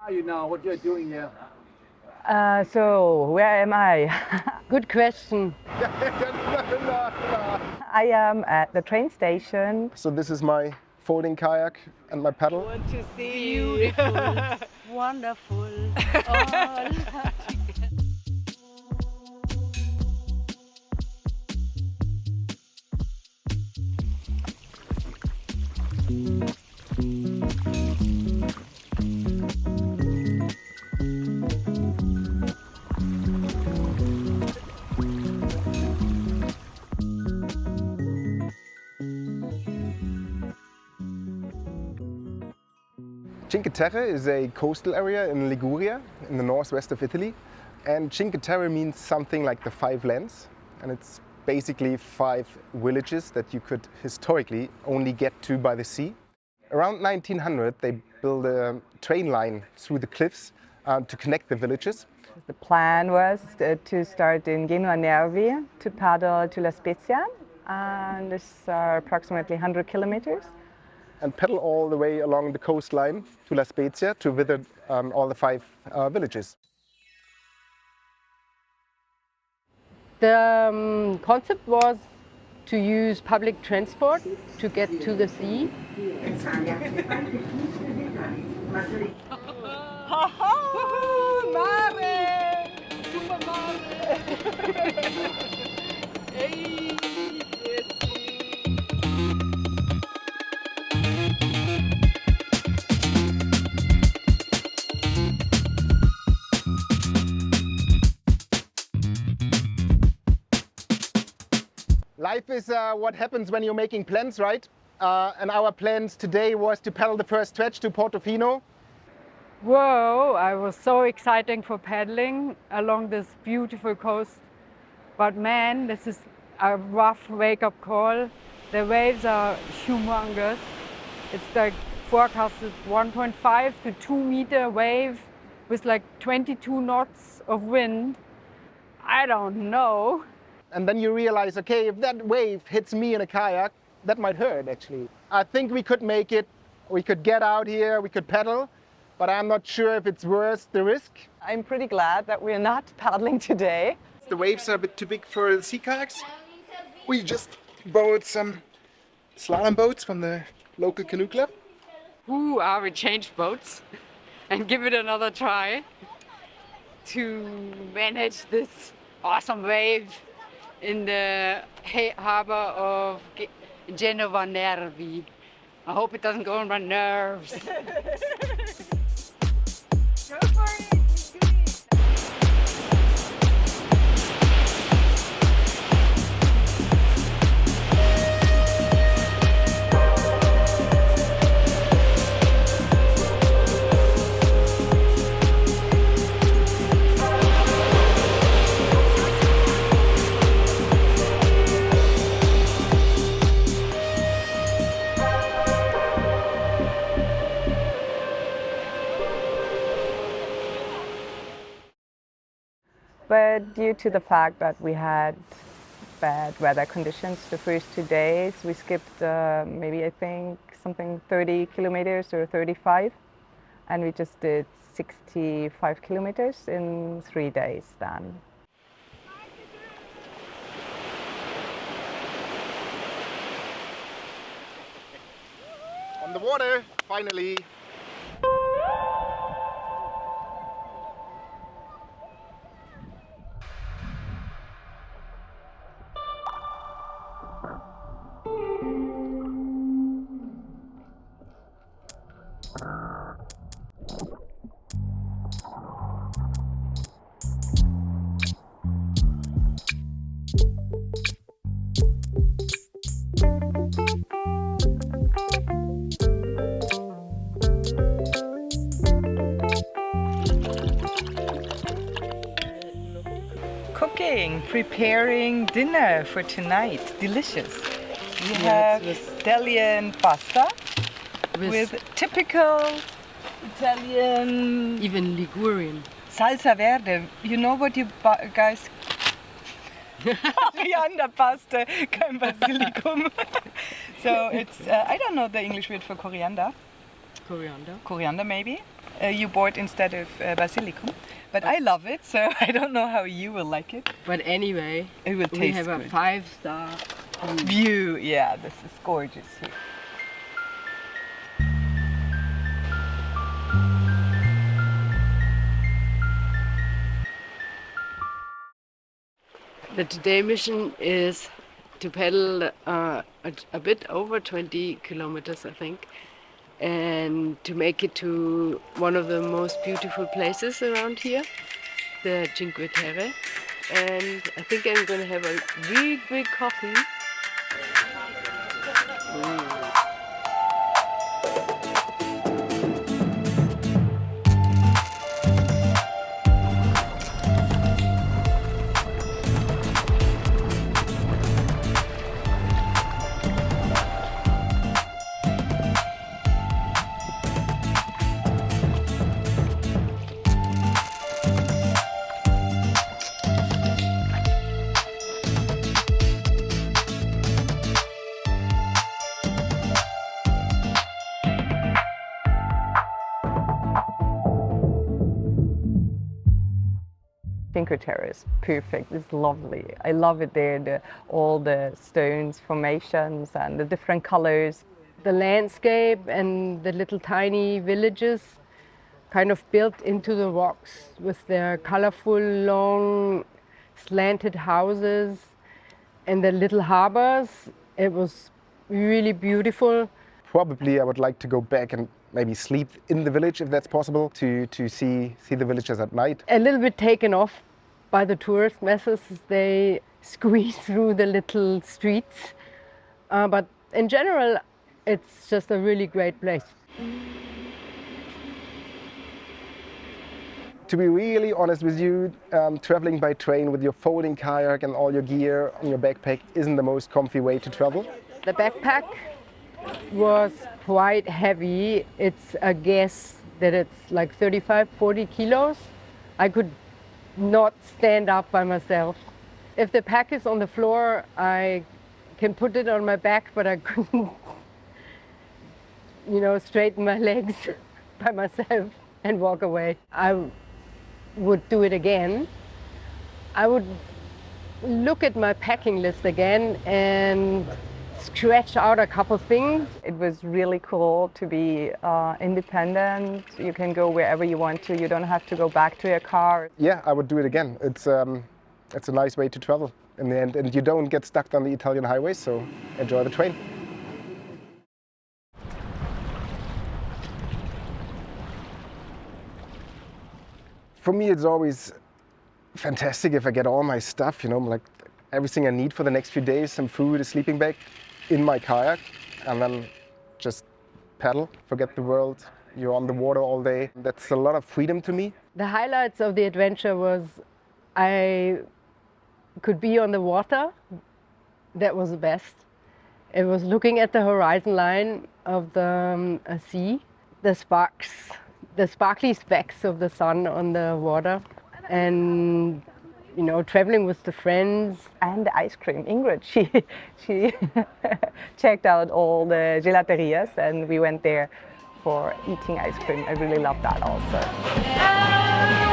Where are you now? What you're doing here? So, where am I? Good question. I am at the train station. So this is my folding kayak and my paddle. I want to see Beautiful, wonderful. All. Cinque Terre is a coastal area in Liguria, in the northwest of Italy. And Cinque Terre means something like the five lands. And it's basically 5 villages that you could historically only get to by the sea. Around 1900, they built a train line through the cliffs to connect the villages. The plan was to start in Genoa Nervi to paddle to La Spezia, and this is approximately 100 kilometers. And paddle all the way along the coastline to La Spezia to visit all the 5 villages. The concept was to use public transport to get to the sea. Mare! Super mare! Hey! Life is what happens when you're making plans, right? And our plans today was to paddle the first stretch to Portofino. Whoa, I was so exciting for paddling along this beautiful coast. But man, this is a rough wake-up call. The waves are humongous. It's like forecasted 1.5 to 2 meter wave with like 22 knots of wind. I don't know. And then you realize, okay, if that wave hits me in a kayak, that might hurt actually. I think we could make it. We could get out here, we could paddle, but I'm not sure if it's worth the risk. I'm pretty glad that we're not paddling today. The waves are a bit too big for the sea kayaks. We just borrowed some slalom boats from the local canoe club. We change boats and give it another try to manage this awesome wave in the harbor of Genoa Nervi. I hope it doesn't go on my nerves. Go for it! But due to the fact that we had bad weather conditions the first 2 days, we skipped maybe I think something 30 kilometers or 35, and we just did 65 kilometers in 3 days then. On the water, finally. Preparing dinner for tonight. Delicious. We have Italian pasta with typical Italian, Even Ligurian. salsa verde. You know what you guys? Coriander pasta, kein Basilikum. So it's I don't know the English word for coriander. Coriander. Coriander maybe. you bought instead of basilicum. But I love it, so I don't know how you will like it. But anyway, It will we taste have a good. 5-star View, yeah, this is gorgeous here. The today mission is to paddle a bit over 20 kilometers, I think, and to make it to one of the most beautiful places around here, the Cinque Terre. And I think I'm going to have a big coffee. Cinque Terre is perfect. It's lovely. I love it there. All the stones, formations, and the different colors. The landscape and the little tiny villages kind of built into the rocks with their colorful, long, slanted houses and the little harbors. It was really beautiful. Probably I would like to go back and maybe sleep in the village if that's possible, to see the villages at night. A little bit taken off by the tourist masses. They squeeze through the little streets. But in general, it's just a really great place. To be really honest with you, traveling by train with your folding kayak and all your gear on your backpack isn't the most comfy way to travel. The backpack was quite heavy. It's a guess that it's like 35, 40 kilos. I could not stand up by myself. If the pack is on the floor, I can put it on my back, but I couldn't, straighten my legs by myself and walk away. I would do it again. I would look at my packing list again and scratch out a couple things. It was really cool to be independent. You can go wherever you want to. You don't have to go back to your car. Yeah, I would do it again. It's a nice way to travel in the end, and you don't get stuck on the Italian highways, so enjoy the train. For me, it's always fantastic if I get all my stuff, like everything I need for the next few days, some food, a sleeping bag, in my kayak, and then just paddle, forget the world. You're on the water all day. That's a lot of freedom to me. The highlights of the adventure was I could be on the water. That was the best. It was looking at the horizon line of the sea, the sparkly specks of the sun on the water, and traveling with the friends. And the ice cream. Ingrid, she checked out all the gelaterias, and we went there for eating ice cream. I really love that also.